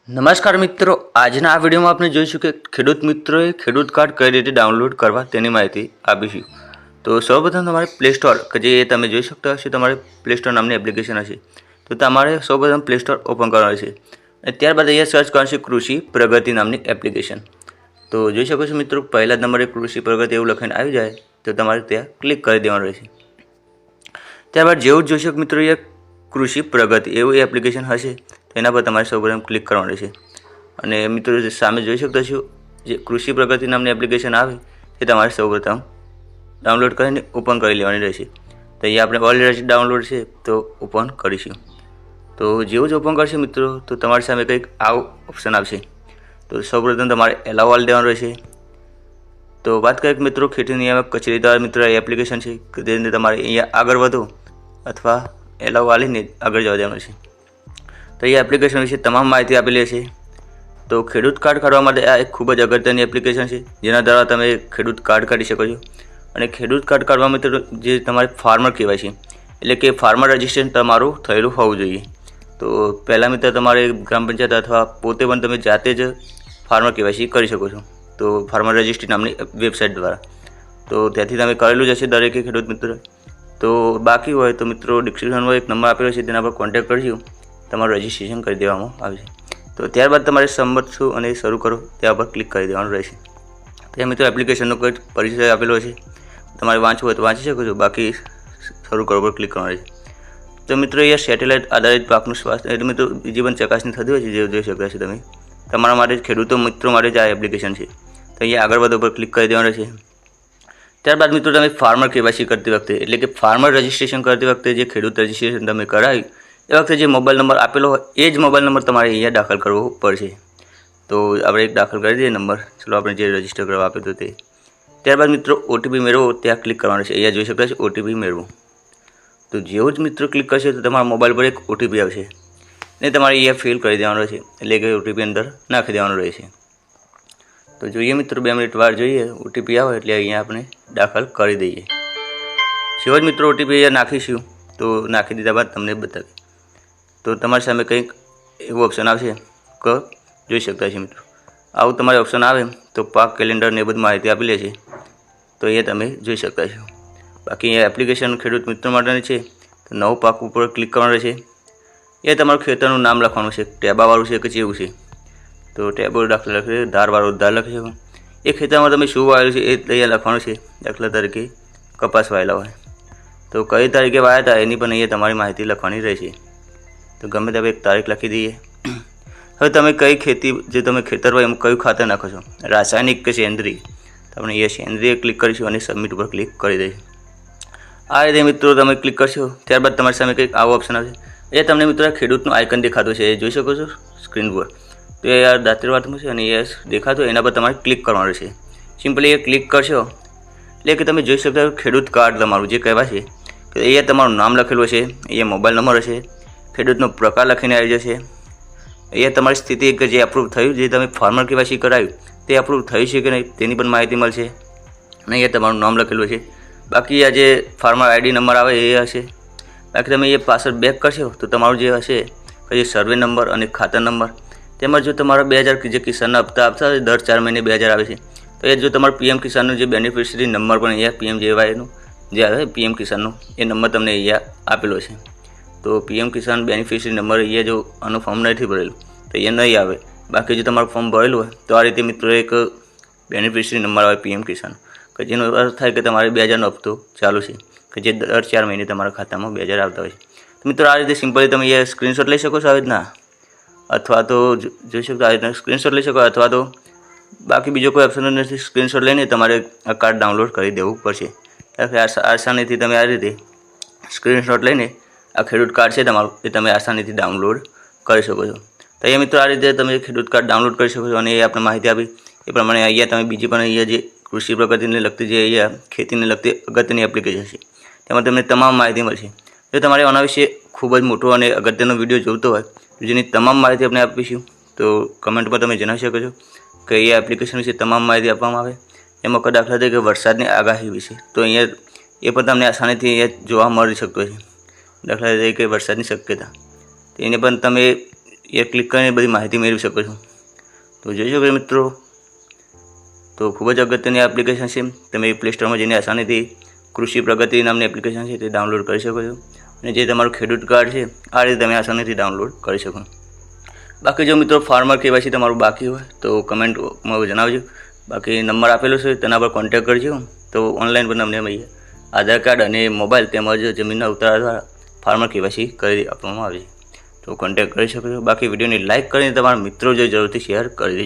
નમસ્કાર મિત્રો, આજના આ વિડીયોમાં આપણે જોઈશું કે ખેડૂત મિત્રોએ ખેડૂત કાર્ડ કઈ રીતે ડાઉનલોડ કરવા તેની માહિતી આપીશું। તો સૌપ્રથમ તમારે પ્લે સ્ટોર કે જે તમે જોઈ શકતા હશો, તમારે પ્લે સ્ટોર નામની એપ્લિકેશન હશે, તો તમારે સૌપ્રથમ પ્લે સ્ટોર ઓપન કરવાનું છે અને ત્યારબાદ અહીંયા સર્ચ કરવાનું છે કૃષિ પ્રગતિ નામની એપ્લિકેશન। તો જોઈ શકો છો મિત્રો, પહેલા જ નંબરે કૃષિ પ્રગતિ એવું લખીને આવી જાય તો તમારે ત્યાં ક્લિક કરી દેવાનું રહેશે। ત્યારબાદ જેવું જ જોઈ શકો મિત્રો, અહીંયા કૃષિ પ્રગતિ એવું એપ્લિકેશન હશે તો એના પર તમારે સૌપ્રથમ ક્લિક કરવાનું રહેશે અને મિત્રો સામે જોઈ શકતા છો જે કૃષિ પ્રગતિ નામની એપ્લિકેશન આવે તે તમારે સૌપ્રથમ ડાઉનલોડ કરીને ઓપન કરી લેવાની રહેશે। તો અહીંયા આપણે ઓલરેડી ડાઉનલોડ છે તો ઓપન કરીશું। તો જેવું જ ઓપન કરશે મિત્રો તો તમારી સામે કંઈક આવું ઓપ્શન આવશે, તો સૌપ્રથમ તમારે એલાવ આલ દેવાનું રહેશે। તો વાત કરીએ મિત્રો, ખેતી નિયામક કચેરી દ્વારા મિત્રો આ એપ્લિકેશન છે કે તેને તમારે અહીંયા આગળ વધો અથવા એલાવ આલીને આગળ જવા દેવાનું છે। તો એ એપ્લિકેશન વિશે તમામ માહિતી આપેલી છે। તો ખેડૂત કાર્ડ કાઢવા માટે આ એક ખૂબ જ અગત્યની એપ્લિકેશન છે, જેના દ્વારા તમે ખેડૂત કાર્ડ કાઢી શકો છો। અને ખેડૂત કાર્ડ કાઢવા માટે જે તમારે ફાર્મર કહેવાય છે, એટલે કે ફાર્મર રજિસ્ટ્રેશન તમારું થયેલું હોવું જોઈએ। તો પહેલાં મિત્ર તમારે ગ્રામ પંચાયત અથવા પોતે પણ તમે જાતે જ ફાર્મર કેવાયસી કરી શકો છો, તો ફાર્મર રજિસ્ટ્રી નામની વેબસાઇટ દ્વારા। તો ત્યાંથી તમે કરેલું જ હશે દરેકે ખેડૂત મિત્ર। તો બાકી હોય તો મિત્રો ડિસ્ક્રિપ્શનમાં એક નંબર આપેલો છે, તેના પર કોન્ટેક્ટ કરજો, તમારું રજિસ્ટ્રેશન કરી દેવામાં આવશે। તો ત્યારબાદ તમારે સંમત છો અને શરૂ કરો ત્યાં પર ક્લિક કરી દેવાનું રહેશે। ત્યાં મિત્રો એપ્લિકેશનનો કોઈ પરિચય આપેલો છે, તમારે વાંચવું હોય તો વાંચી શકો છો, બાકી શરૂ કરો પર ક્લિક કરવાનું રહેશે। તો મિત્રો અહીંયા સેટેલાઇટ આધારિત પાકનું સ્વાસ્થ્ય એટલે મિત્રો બીજી પણ ચકાસણી થતી હોય છે, જે જોઈ શકતા છો તમે, તમારા માટે જ ખેડૂતો મિત્રો માટે જ આ એપ્લિકેશન છે। તો અહીંયા આગળ વધો પર ક્લિક કરી દેવાનું રહેશે। ત્યારબાદ મિત્રો તમે ફાર્મર કેવાયસી કરતી વખતે એટલે કે ફાર્મર રજિસ્ટ્રેશન કરતી વખતે જે ખેડૂત રજિસ્ટ્રેશન તમે કરાવ્યું એ વખતે જે મોબાઈલ નંબર આપેલો હોય એ જ મોબાઈલ નંબર તમારે અહીંયા દાખલ કરવો પડશે। તો આપણે એક દાખલ કરી દઈએ નંબર, ચલો આપણે જે રજિસ્ટર કરવા આપ્યો હતો તે। ત્યારબાદ મિત્રો ઓટીપી મેળવો ત્યાં ક્લિક કરવાનું છે, અહીંયા જોઈ શકાય છે ઓટીપી મેળવો। તો જેવું જ મિત્રો ક્લિક કરશે તો તમારા મોબાઈલ પર એક ઓટીપી આવશે ને તમારે અહીંયા ફિલ કરી દેવાનું રહેશે, એટલે કે ઓટીપી અંદર નાખી દેવાનું રહેશે। તો જોઈએ મિત્રો 2 મિનિટ વાર જોઈએ, ઓટીપી આવે એટલે અહીંયા આપણે દાખલ કરી દઈએ। જેવો જ મિત્રો ઓટીપી અહીંયા નાખીશું તો નાખી દીધા બાદ તમને બતાવીએ તો તમારી સામે કંઈક એવું ઓપ્શન આવશે કે જોઈ શકતા છે મિત્રો, આવું તમારે ઓપ્શન આવે તો પાક કેલેન્ડર ને એ બધી માહિતી આપેલી છે, તો એ તમે જોઈ શકતા છો। બાકી અહીંયા એપ્લિકેશન ખેડૂત મિત્રો માટેની છે, તો નવું પાક ઉપર ક્લિક કરવાનું રહેશે। એ તમારું ખેતરનું નામ લખવાનું છે, ટેબાવાળું છે કે જેવું છે, તો ટેબો દાખલા લખે ધારવાળું ધાર લખી શકો। એ ખેતરમાં તમે શું વાવેલું છે એ અહીંયા લખવાનું છે, દાખલા તરીકે કપાસ વાવેલા હોય તો કઈ તારીખે વાવ્યા હતા એની પણ અહીંયા તમારી માહિતી લખવાની રહેશે। તો ગમે તે એક તારીખ લખી દઈએ। હવે તમે કઈ ખેતી જે તમે ખેતર હોય એમાં કયું ખાતર નાખો છો, રાસાયણિક કે સેન્દ્રીય, તો આપણે અહીંયા સેન્દ્રીય ક્લિક કરીશું અને સબમિટ ઉપર ક્લિક કરી દઈશું। આ રીતે મિત્રો તમે ક્લિક કરશો ત્યારબાદ તમારી સામે કંઈક આવો ઓપ્શન આવશે, એ તમને મિત્રો ખેડૂતનું આઇકન દેખાતું છે, એ જોઈ શકો છો સ્ક્રીન પર। તો એ દાંતરવાતમાં છે અને એ દેખાતું એના પર તમારે ક્લિક કરવાનું રહેશે। સિમ્પલી એ ક્લિક કરશો એટલે કે તમે જોઈ શકતા ખેડૂત કાર્ડ તમારું જે કહેવાય છે કે અહીંયા તમારું નામ લખેલું હશે, અહીંયા મોબાઈલ નંબર હશે, ખેડૂતનો પ્રકાર લખીને આવી જશે, અહીંયા તમારી સ્થિતિ કે જે અપ્રૂવ થયું, જે તમે ફાર્મર કેવાયસી કરાવ્યું તે અપ્રૂવ થયું છે કે નહીં તેની પણ માહિતી મળશે અને અહીંયા તમારું નામ લખેલું છે। બાકી આ જે ફાર્મર આઈડી નંબર આવે એ હશે। બાકી તમે એ પાછળ બેક કરશો તો તમારું જે હશે કે જે સર્વે નંબર અને ખાતર નંબર, તેમજ જો તમારા 2000 જે કિસાનના હપ્તા આપતા હોય દર 4 મહિને 2000 આવે છે, તો એ જો તમારું પીએમ કિસાનનું જે બેનિફિશરી નંબર પણ અહીંયા PMJYનું જે આવે પીએમ કિસાનનો એ નંબર તમને અહીંયા આપેલો છે। તો પીએમ કિસાન બેનિફિશરી નંબર અહીંયા જો આનું ફોર્મ નથી ભરેલું તો એ નહીં આવે। બાકી જો તમારું ફોર્મ ભરેલું હોય તો આ રીતે મિત્રો એક બેનિફિશરી નંબર આવે પીએમ કિસાન, કે જેનો અર્થ થાય કે તમારે 2000નો હપ્તો ચાલુ છે, કે જે દર 4 મહિને તમારા ખાતામાં 2000 આવતા હોય છે। તો મિત્રો આ રીતે સિમ્પલી તમે એ સ્ક્રીનશોટ લઈ શકો છો આવી રીતના, અથવા તો જોઈ શકો આવી રીતના સ્ક્રીનશોટ લઈ શકો, અથવા તો બાકી બીજો કોઈ ઓપ્શન નથી, સ્ક્રીનશોટ લઈને તમારે આ કાર્ડ ડાઉનલોડ કરી દેવું પડશે। આસાનીથી તમે આ રીતે સ્ક્રીનશોટ લઈને આ ખેડૂત કાર્ડ છે તમારું એ તમે આસાનીથી ડાઉનલોડ કરી શકો છો। તો અહીંયા મિત્રો આ રીતે તમે ખેડૂત કાર્ડ ડાઉનલોડ કરી શકો છો અને એ આપણે માહિતી આપી એ પ્રમાણે અહીંયા તમે બીજી પણ અહીંયા જે કૃષિ પ્રગતિને લગતી જે અહીંયા ખેતીને લગતી અગત્યની એપ્લિકેશન છે તેમાં તમને તમામ માહિતી મળશે। જો તમારે આના વિશે ખૂબ જ મોટો અને અગત્યનો વિડીયો જોઈતો હોય તો જેની તમામ માહિતી આપણે આપીશું, તો કમેન્ટમાં તમે જણાવી શકો છો કે એ એપ્લિકેશન વિશે તમામ માહિતી આપવામાં આવે। એમાં કોઈ દાખલા તરીકે વરસાદની આગાહી વિશે તો અહીંયા એ પણ તમને આસાનીથી અહીંયા જોવા મળી શકતો છે, દાખલા તરીકે વરસાદની શક્યતા, તો એને પણ તમે એ ક્લિક કરીને બધી માહિતી મેળવી શકો છો। તો જોઈ શકો મિત્રો, તો ખૂબ જ અગત્યની એપ્લિકેશન છે। તમે પ્લે સ્ટોરમાં જઈને આસાનીથી કૃષિ પ્રગતિ નામની એપ્લિકેશન છે તે ડાઉનલોડ કરી શકો છો અને જે તમારું ખેડૂત કાર્ડ છે આ રીતે તમે આસાનીથી ડાઉનલોડ કરી શકો। બાકી જો મિત્રો ફાર્મર KYC તમારું બાકી હોય તો કમેન્ટમાં જણાવજો। બાકી નંબર આપેલો છે તેના પર કોન્ટેક્ટ કરજો। તો ઓનલાઈન પણ તમને મળીએ આધાર કાર્ડ અને મોબાઈલ તેમજ જમીનના ઉતારા દ્વારા ફાર્મર KYC કરી આપવામાં આવે છે। તો કોન્ટેક્ટ કરી શકો છો। બાકી વિડીયોને લાઇક કરીને તમારા મિત્રો જો જરૂરથી શેર કરી દેજો।